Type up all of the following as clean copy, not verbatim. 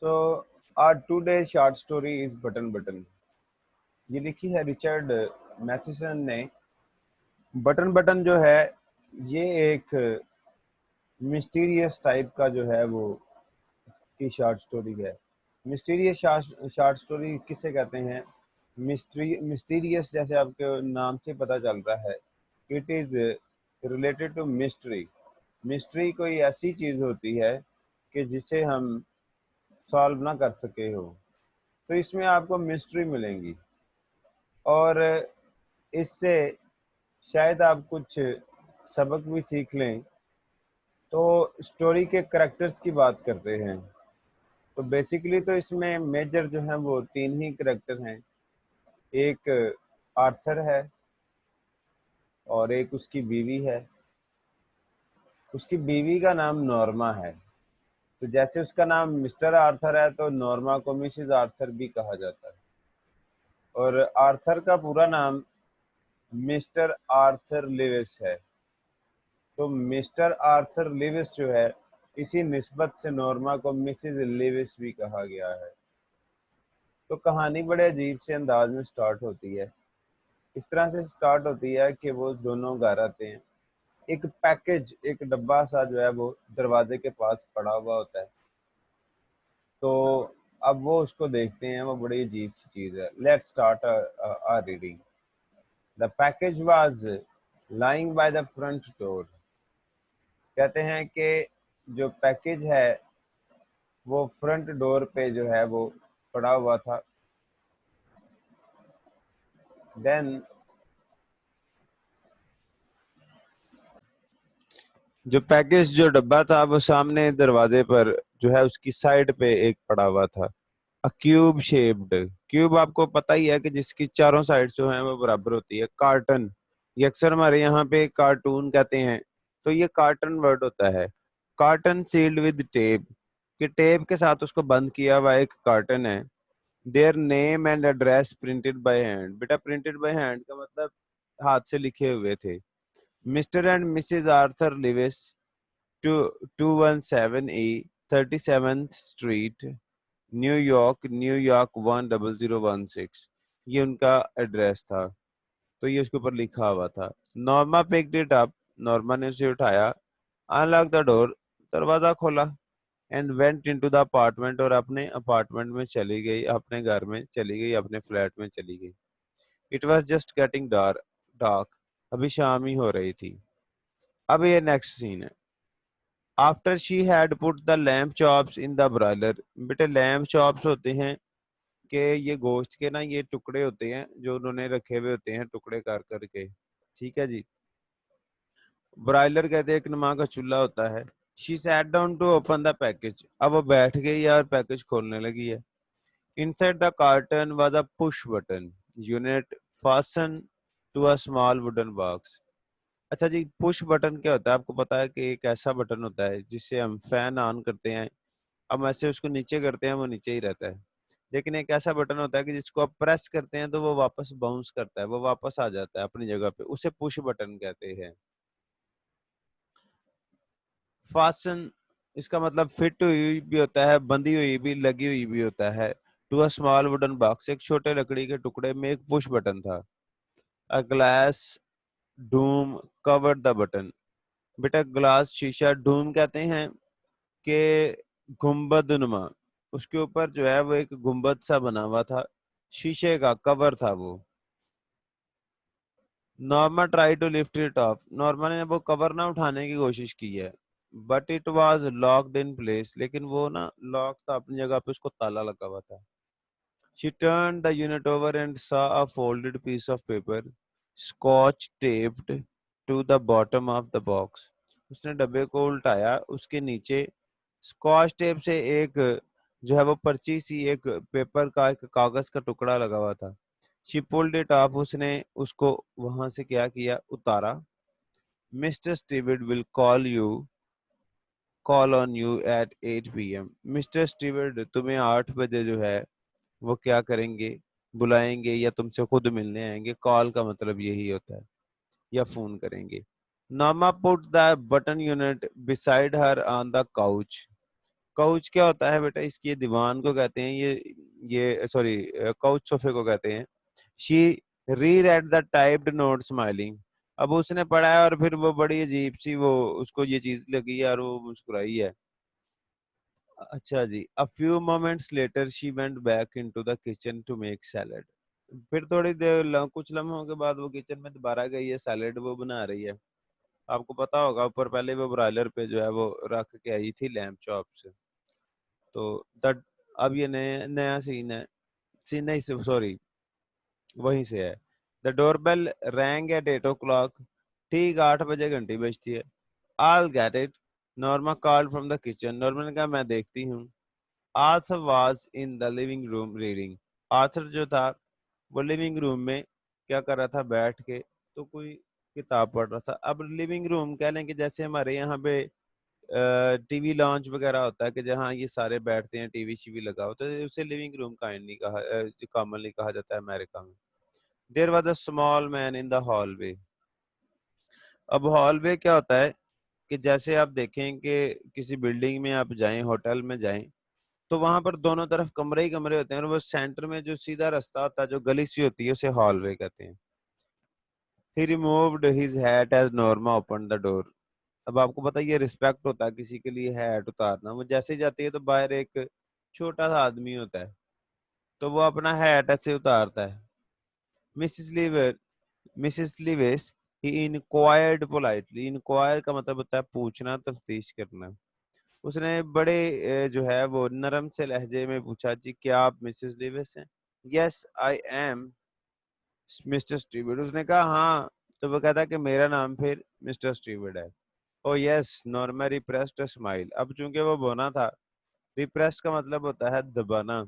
So our today short story is Button Button. ये लिखी है रिचर्ड मैथिसन ने। बटन बटन जो है ये एक मिस्टीरियस टाइप का जो है वो की शॉर्ट स्टोरी है। मिस्टीरियस शॉर्ट स्टोरी किसे कहते हैं? मिस्टीरियस जैसे आपके नाम से पता चल रहा है, it is related to mystery. Mystery कोई ऐसी चीज होती है कि जिसे हम सॉल्व ना कर सके हो, तो इसमें आपको मिस्ट्री मिलेंगी और इससे शायद आप कुछ सबक भी सीख लें। तो स्टोरी के करेक्टर्स की बात करते हैं, तो बेसिकली तो इसमें मेजर जो है वो तीन ही करेक्टर हैं। एक आर्थर है और एक उसकी बीवी है। उसकी बीवी का नाम नॉर्मा है। तो जैसे उसका नाम मिस्टर आर्थर है तो नॉर्मा को मिसेस आर्थर भी कहा जाता है। और आर्थर का पूरा नाम मिस्टर आर्थर लिविस है। तो मिस्टर आर्थर लिविस जो है, इसी निस्बत से नॉर्मा को मिसेस लिविस भी कहा गया है। तो कहानी बड़े अजीब से अंदाज में स्टार्ट होती है। इस तरह से स्टार्ट होती है कि वो दोनों घर आते हैं। एक पैकेज, एक डब्बा सा जो है वो दरवाजे के पास पड़ा हुआ होता है। तो अब वो उसको देखते हैं, वो बड़ी अजीब सी चीज है। Let's start our reading. The package was lying by the front door. कहते हैं कि जो पैकेज है वो फ्रंट डोर पे जो है वो पड़ा हुआ था। देन जो पैकेज, जो डब्बा था, वो सामने दरवाजे पर जो है उसकी साइड पे एक पड़ा हुआ था। अ क्यूब शेप्ड। क्यूब आपको पता ही है कि जिसकी चारों साइड जो है वो बराबर होती है। कार्टन, ये अक्सर हमारे यहाँ पे कार्टून कहते हैं, तो ये कार्टन वर्ड होता है। कार्टन सील्ड विद टेप, कि टेप के साथ उसको बंद किया हुआ एक कार्टन है। Their name and address printed by hand. बेटा प्रिंटेड बाय हैंड का मतलब हाथ से लिखे हुए थे। Mr and Mrs Arthur Lewis, 217 E 37th street, New York 10016। ये उनका एड्रेस था। तो ये उसके ऊपर लिखा हुआ था। Norma picked it up. Norma ने उसे उठाया। अनलॉक द डोर, दरवाजा खोला। And went into the apartment, और अपने अपार्टमेंट में चली गई, अपने घर में चली गई, अपने फ्लैट में चली गई। It was just getting dark dark, अभी शाम ही हो रही थी। अब ये नेक्स्ट सीन है। After she had put the lamp chops in the broiler. बेटे लैम्प चॉप्स होते हैं कि ये गोश्त के ना ये टुकड़े होते हैं जो उन्होंने रखे हुए होते हैं टुकड़े कर करके। ठीक है जी। ब्रॉयलर कहते हैं एक नमा का चूल्हा होता है। She sat down to open the package. अब वो बैठ गई और पैकेज खोलने लगी है। Inside the carton was a push button unit fasten to a small wooden box. अच्छा जी, पुश बटन क्या होता है? आपको पता है कि एक ऐसा बटन होता है जिससे हम फैन ऑन करते हैं। हम ऐसे उसको नीचे करते हैं, वो नीचे ही रहता है। लेकिन एक ऐसा बटन होता है कि जिसको आप प्रेस करते हैं तो वो वापस बाउंस करता है, वो वापस आ जाता है अपनी जगह पे। उसे पुश बटन कहते हैं। फास्टन, इसका मतलब फिट हुई भी होता है, बंधी हुई भी, लगी हुई भी होता है। To a small wooden box, एक छोटे लकड़ी के टुकड़े में एक पुश बटन था। A glass Doom covered the button. बेटा ग्लास शीशा, डूम कहते हैं कि गुंबद नुमा, उसके ऊपर जो है वो एक गुंबद सा बना हुआ था, शीशे का कवर था वो। Norma try to lift it off. Norma ने वो कवर ना उठाने की कोशिश की है, but it was locked in place, लेकिन वो ना लॉक था अपनी जगह पे, उसको ताला लगा हुआ था। She turn the unit over and saw a folded piece of paper scotch taped to the bottom of the box। उसने डब्बे को उल्टाया, उसके नीचे स्कॉच टेप से एक जो है वो पर्ची सी, एक पेपर का, एक कागज का टुकड़ा लगा हुआ था। शी पुल्ड इट ऑफ, उसने उसको वहां से क्या किया, उतारा। Mr Steward will call on you at 8 PM। Mr Steward तुम्हें 8 बजे जो है वो क्या करेंगे, बुलाएंगे या तुमसे खुद मिलने आएंगे। कॉल का मतलब यही होता है, या फोन करेंगे। Norma put the button unit beside her on the couch. Couch क्या होता है बेटा, इसकी दीवान को कहते हैं, ये सॉरी काउच सोफे को कहते हैं। शी री read the typed note smiling. अब उसने पढ़ा है और फिर वो बड़ी अजीब सी वो उसको ये चीज लगी है और वो मुस्कुराई है। अच्छा जी। A few moments later she went back into the kitchen to make salad. फिर थोड़ी देर कुछ लम्हों के बाद वो किचन में दोबारा गई है, सैलेड वो बना रही है। आपको पता होगा ऊपर पहले वो ब्रॉयलर पे जो है वो रख के आई थी लैम्प चॉप से। तो द अब ये नया नया सीन नहीं, सॉरी वहीं से है। The doorbell rang at 8 o'clock। ठीक 8 बजे घंटी बजती है। I'll get it। Norma called from the kitchen. Norma ने कहा मैं देखती हूँ। Arthur was in the living room reading. Arthur जो था वो लिविंग रूम में क्या कर रहा था, बैठ के तो कोई किताब पढ़ रहा था। अब लिविंग रूम कह लें कि जैसे हमारे यहाँ पे टीवी लॉन्च वगैरह होता है कि जहाँ ये सारे बैठते हैं, टीवी शीवी लगा होता है, तो उसे लिविंग रूम काइंडली कहा कॉमनली कहा जाता है अमेरिका में। There was a small man in the hallway. अब हॉलवे क्या होता है कि जैसे आप देखें कि किसी बिल्डिंग में आप जाएं, होटल में जाएं, तो वहां पर दोनों तरफ कमरे ही कमरे होते हैं और वो सेंटर में जो सीधा रास्ता होता है, जो गली सी होती है, उसे हॉलवे कहते हैं। He removed his hat as Norma open the door. अब आपको पता है ये रिस्पेक्ट होता है किसी के लिए हैट उतारना। वो जैसे ही जाती है तो बाहर एक छोटा सा आदमी होता है, तो वो अपना हैट ऐसे उतारता है। मिसिस लीवर मिसिस लिविस ही इंक्वायर्ड पोलाइटली। इंक्वायर का मतलब होता है पूछना, तफ्तीश करना। उसने बड़े जो है वो नरम से लहजे में पूछा, जी क्या आप मिसेस लिविस हैं? Yes I am mister steward. उसने कहा हाँ। तो वो कहता कि मेरा नाम फिर मिस्टर स्टीवर्ड है। ओ यस। Norma repressed smile. अब चूंकि वो बोना था, रिप्रेस्ड का मतलब होता है दबाना,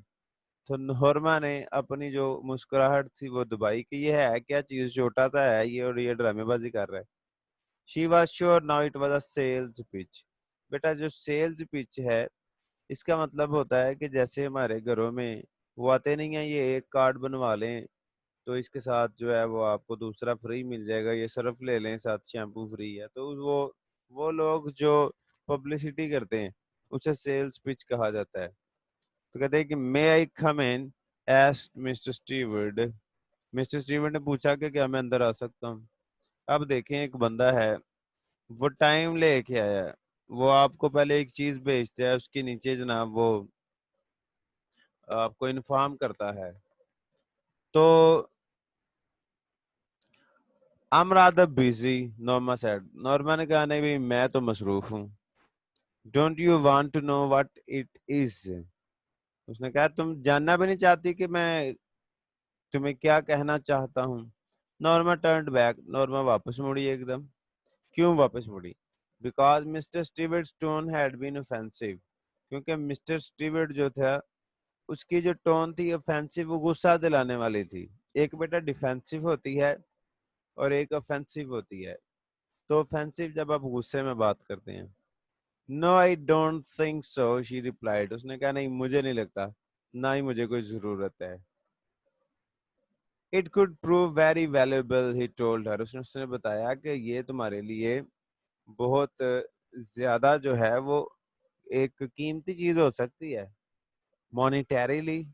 तो नॉर्मा ने अपनी जो मुस्कुराहट थी वो दबाई कि ये है क्या चीज, छोटा सा है ये और ये ड्रामेबाजी कर रहा है। She was sure now it was a sales pitch. बेटा जो सेल्स पिच है, इसका मतलब होता है कि जैसे हमारे घरों में वो आते नहीं है, ये एक कार्ड बनवा लें तो इसके साथ जो है वो आपको दूसरा फ्री मिल जाएगा, ये सर्फ ले लें साथ शैम्पू फ्री है। तो वो लोग जो पब्लिसिटी करते हैं उसे सेल्स पिच कहा जाता है। तो कहते हैं कि मे I come in, एस्क्ड mister steward. Mister steward ने पूछा कि क्या मैं अंदर आ सकता हूँ? अब देखें एक बंदा है, वो टाइम लेके आया है। वो आपको पहले एक चीज भेजता है, उसके नीचे जनाब वो आपको इन्फॉर्म करता है। तो I am rather busy, Norma said. Norma ने कहा नहीं भाई मैं तो मसरूफ हूँ। Don't you want to know what it is? उसने कहा तुम जानना भी नहीं चाहती कि मैं तुम्हें क्या कहना चाहता हूँ? Norma turned back. नॉर्मा वापस मुड़ी एकदम। क्यों वापस मुड़ी? Because mister Stewart's tone had been offensive. क्योंकि मिस्टर स्टीवर्ट जो था उसकी जो टोन थी ऑफेंसिव, वो गुस्सा दिलाने वाली थी। एक बेटा डिफेंसिव होती है और एक ऑफेंसिव होती है। तो ऑफेंसिव जब आप गुस्से में बात करते हैं। No I don't think so, she replied. उसने कहा नहीं मुझे नहीं लगता, ना ही मुझे कोई जरूरत है। It could prove very valuable, he told her. उसने बताया कि ये तुम्हारे लिए बहुत ज्यादा जो है वो एक कीमती चीज हो सकती है। मॉनिटरीली।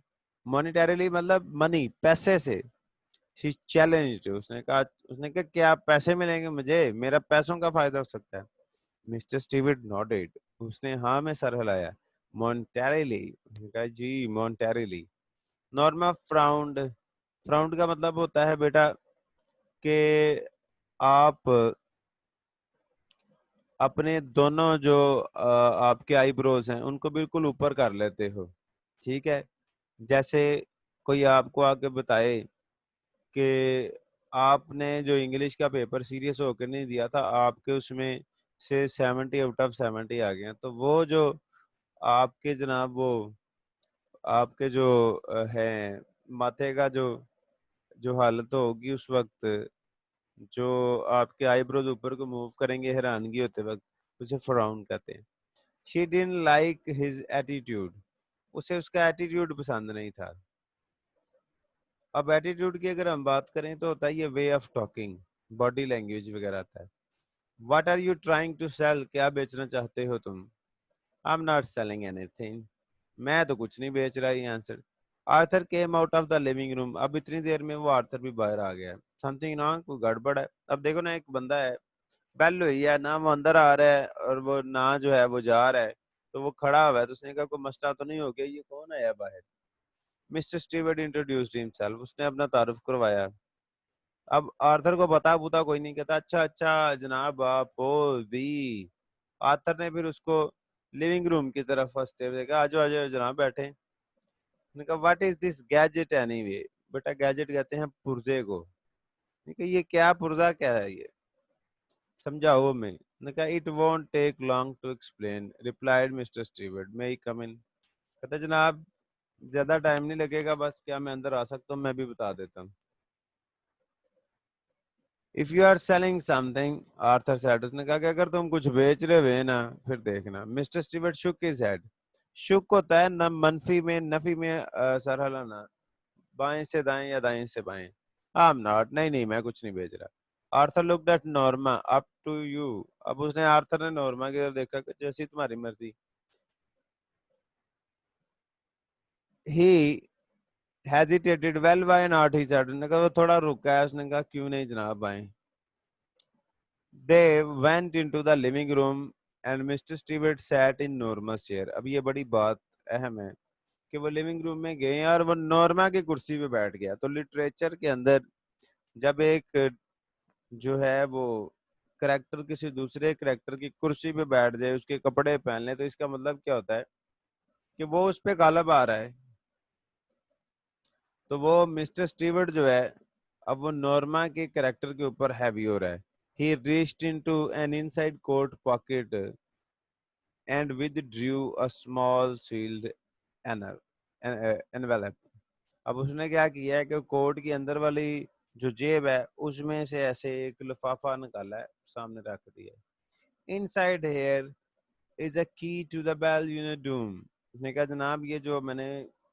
मॉनिटरीली मतलब मनी, पैसे से। She challenged. उसने कहा क्या पैसे मिलेंगे मुझे, मेरा पैसों का फायदा हो सकता है? Mr Stewart nodded. उसने हाँ में सर हिलाया। मॉनिटरीली। उसने कहा जी मॉनिटरीली। Norma frowned. फ्राउंड का मतलब होता है बेटा कि आप अपने दोनों जो आपके आईब्रोज हैं उनको बिल्कुल ऊपर कर लेते हो। ठीक है। जैसे कोई आपको आके बताए कि आपने जो इंग्लिश का पेपर सीरियस होकर नहीं दिया था, आपके उसमें से 70 आउट ऑफ 70 आ गए हैं, तो वो जो आपके जनाब वो आपके जो है माथे का जो जो हालत होगी उस वक्त, जो आपके आईब्रोज ऊपर को मूव करेंगे हैरानगी होते वक्त, उसे फ्राउन कहते हैं। She didn't like his attitude. उसे उसका एटीट्यूड पसंद नहीं था। अब एटीट्यूड की अगर हम बात करें तो होता है ये way of talking, body language वगैरह आता है। What are you trying to sell? क्या बेचना चाहते हो तुम? I am not selling anything, मैं तो कुछ नहीं बेच रहा, ये answer. Arthur came out of the living room, अब इतनी देर में वो आर्थर भी बाहर आ गया। समथिंग रॉन्ग, कोई गड़बड़ है। अब देखो ना, एक बंदा है, बेल हुई है ना, वो अंदर आ रहा है और वो ना जो है वो जा रहा है, तो वो खड़ा हुआ है, तो उसने कहा कोई मसला तो नहीं हो गया, ये कौन आया बाहर। मिस्टर स्टीवर्ट इंट्रोड्यूस्ड हिमसेल्फ, उसने अपना तारुफ करवाया। अब आर्थर को बता बुता कोई नहीं, कहता अच्छा अच्छा जनाब आप हो दी। आर्थर ने फिर उसको लिविंग रूम की तरफ हंसते हुए कहा, आजो आजो जनाब बैठे। मैंने कहा what is this gadget anyway, बेटा गैजेट कहते हैं पुर्जे को। मैंने कहा ये क्या पुर्जा क्या है ये, समझाओ। मैंने कहा it won't take long to explain, replied mister Stewart, may I come in. कहता जनाब ज्यादा टाइम नहीं लगेगा, बस क्या मैं अंदर आ सकता हूँ, मैं भी बता देता हूँ। If you are selling something, Arthur said, उसने कहा कि अगर तुम कुछ बेच रहे हुए ना, फिर देखना। Mister Stewart shook his head, shook होता है न मनफी में, नफी में सर हिलाना, बाएं से दाएं या दाएं से बाएं। आई एम नॉट, नहीं नहीं मैं कुछ नहीं बेच रहा। Arthur looked at Norma, up to you. अब उसने, आर्थर ने नॉर्मा की तरफ देखा कि जैसी तुम्हारी मर्जी। He hesitated, well why not, he said, उसने कहा वो थोड़ा रुका है, उसने कहा क्यों नहीं जनाब आए। They went into the living room and Mr. Stewart sat in Norma's chair. अब ये बड़ी बात अहम है कि वो लिविंग रूम में गए और वो नॉर्मा की कुर्सी पे बैठ गया। तो लिटरेचर के अंदर जब एक जो है वो करेक्टर किसी दूसरे करेक्टर की कुर्सी पे बैठ जाए, उसके कपड़े पहन ले, तो इसका मतलब क्या होता है कि वो उस पे गालब आ रहा है। तो वो मिस्टर स्टीवर्ट जो है, अब वो नॉर्मा के करेक्टर के ऊपर हैवी हो रहा है। He reached into an inside coat pocket and withdrew a small sealed envelope. अब उसने क्या किया है कि कोट की अंदर वाली जो जेब है उसमें से ऐसे एक लिफाफा निकाला है, सामने रख दिया। Inside hair is a key to the bell unit doom. उसने कहा जनाब ये जो मैंने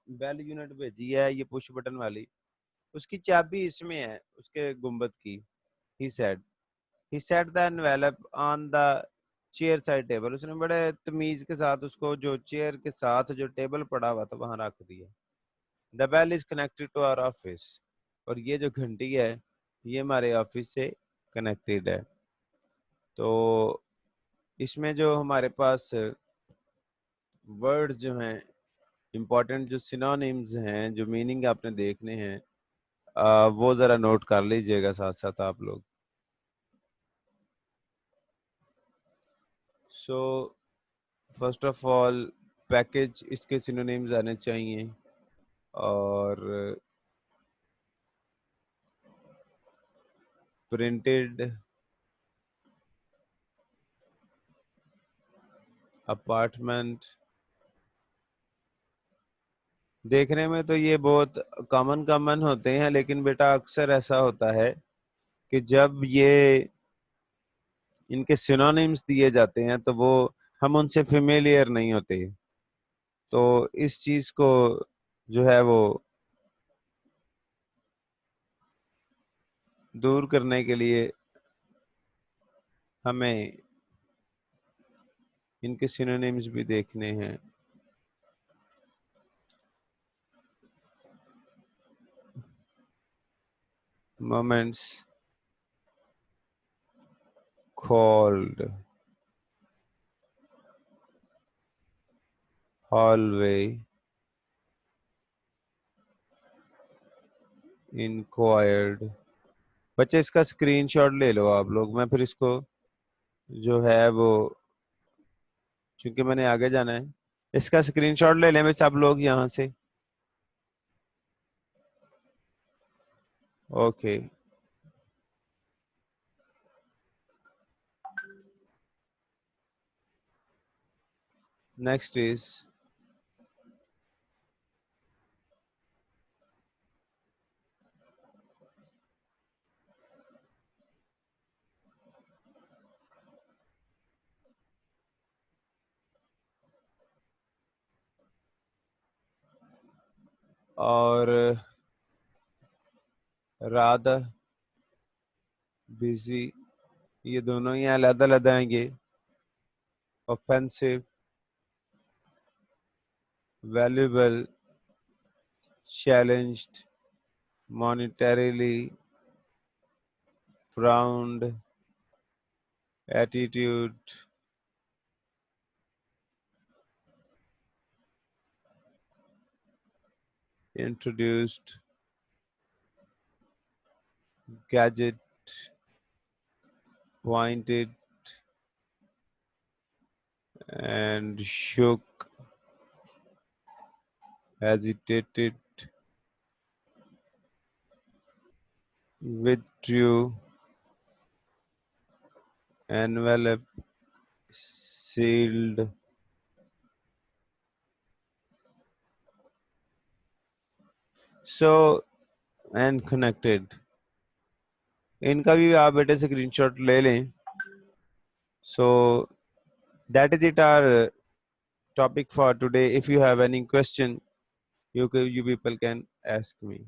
बेल यूनिट भेजी है, ये पुश बटन वाली, उसकी चाबी इसमें है, उसके गुंबद की। He said, he set the envelope on the chair side table, उसने बड़े तमीज के साथ उसको जो चेयर के साथ जो टेबल पड़ा हुआ था वहां रख दिया। The bell is connected to our office, और ये जो घंटी है ये हमारे ऑफिस से कनेक्टेड है। तो इसमें जो हमारे पास वर्ड्स जो हैं, इंपॉर्टेंट जो सिनोनिम्स हैं, जो मीनिंग आपने देखने हैं, वो जरा नोट कर लीजिएगा साथ साथ आप लोग। So first of all package, इसके सिनोनिम्स आने चाहिए। और प्रिंटेड, अपार्टमेंट, देखने में तो ये बहुत कॉमन कॉमन होते हैं, लेकिन बेटा अक्सर ऐसा होता है कि जब ये इनके सिनोनिम्स दिए जाते हैं तो वो हम उनसे फेमिलियर नहीं होते। तो इस चीज को जो है वो दूर करने के लिए हमें इनके सिनोनिम्स भी देखने हैं। Moments called hallway, inquired. बच्चे इसका स्क्रीनशॉट ले लो आप लोग, मैं फिर इसको जो है वो, क्योंकि मैंने आगे जाना है, इसका स्क्रीनशॉट ले लें सब लोग यहाँ से। ओके, नेक्स्ट इज और राधा बिजी, ये दोनों ही अलग अलग आएंगे। Offensive, valuable, challenged, monetarily, frowned, attitude, introduced, gadget, pointed, and shook, hesitated, withdrew, enveloped, sealed. So, and connected. इनका भी आप बेटे से स्क्रीनशॉट ले लें. So that is it, our topic for today. If you have any question, you people can ask me.